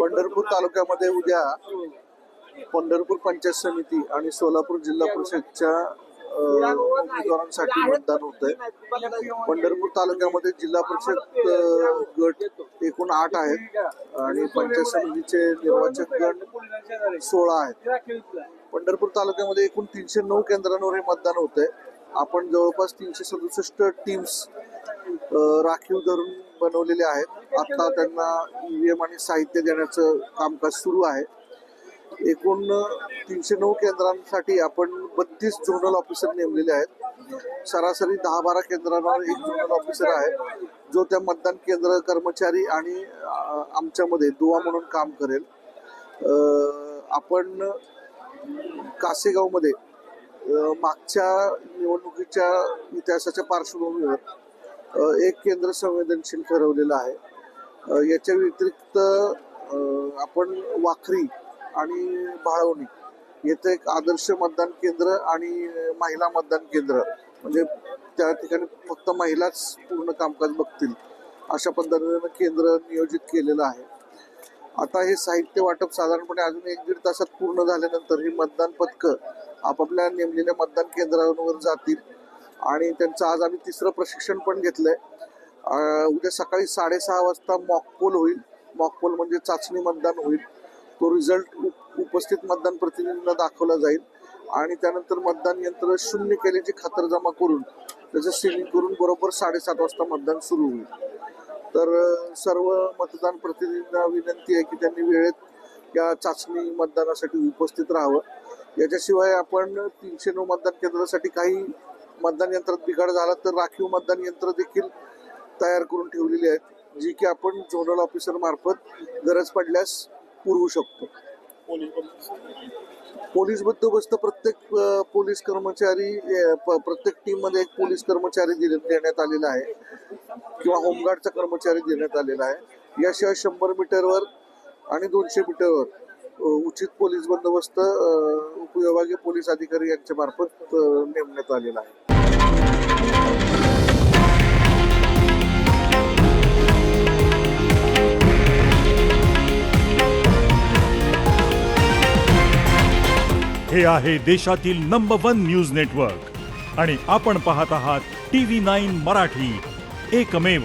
पंढरपूर तालुक्यामध्ये उद्या पंढरपूर पंचायत समिती आणि सोलापूर जिल्हा परिषदच्या उमेदवारांसाठी मतदान होतंय। पंढरपूर तालुक्यामध्ये जिल्हा परिषद गट एकूण 8 आहेत आणि पंचायत समितीचे निर्वाचक गट 16 आहेत। पंढरपूर तालुक्यामध्ये एकूण 309 केंद्रांवर हे मतदान होतंय। आपण जवळपास 367 टीम्स राखीव धरून बनवलेले आहेत। आता त्यांना ईव्हीएम आणि साहित्य देण्याचं कामकाज सुरू आहे। एकूण 309 केंद्रांसाठी आपण 32 झोनल ऑफिसर नेमलेले आहेत। सरासरी 10-12 केंद्रांवर एक झोनल ऑफिसर आहे जो त्या मतदान केंद्र कर्मचारी आणि आमच्यामध्ये दुवा म्हणून काम करेल। आपण कासेगावमध्ये मागच्या निवडणुकीच्या इतिहासाच्या पार्श्वभूमीवर एक केंद्र संवेदनशील ठरवलेलं आहे। याच्या व्यतिरिक्त आपण वाखरी आणि भाळवणी येथे एक आदर्श मतदान केंद्र आणि महिला मतदान केंद्र, म्हणजे त्या ठिकाणी फक्त महिलाच पूर्ण कामकाज बघतील अशा पद्धतीनं केंद्र नियोजित केलेलं आहे। आता हे साहित्य वाटप साधारणपणे अजून 1-1.5 तासात पूर्ण झाल्यानंतर ही मतदान पथकं आपापल्या नेमलेल्या मतदान केंद्रांवर जातील आणि त्यांचं आज आम्ही 3रं प्रशिक्षण पण घेतलंय। उद्या सकाळी 6:30 वाजता मॉकपोल होईल। मॉकपोल म्हणजे चाचणी मतदान होईल। तो रिझल्ट उपस्थित मतदान प्रतिनिधींना दाखवला जाईल आणि त्यानंतर मतदान यंत्र शून्य केल्याची खातरजमा करून त्याचं सीलिंग करून बरोबर 7:30 वाजता मतदान सुरू होईल। तर सर्व मतदान प्रतिनिधींना विनंती आहे की त्यांनी वेळेत या चाचणी मतदानासाठी उपस्थित राहावं। याच्याशिवाय आपण 309 मतदान केंद्रासाठी काही मतदान यंत्रात बिघाड झाला तर राखीव मतदान यंत्र देखील तयार करून ठेवलेली आहेत, जी की आपण झोनल ऑफिसर मार्फत गरज पडल्यास पुरवू शकतो। पोलीस बंदोबस्त प्रत्येक पोलीस कर्मचारी प्रत्येक टीम मध्ये एक पोलीस कर्मचारी देण्यात आलेला आहे किंवा होमगार्डचा कर्मचारी देण्यात आलेला आहे। याशिवाय 100 मीटरवर आणि 200 मीटरवर उचित पोलीस बंदोबस्त उपविभागीय पोलीस अधिकारी यांच्या मार्फत नेमण्यात आलेला आहे। हे आहे देशातील नंबर 1 न्यूज नेटवर्क आणि आपण पाहत आहात TV9 मराठी, एकमेव।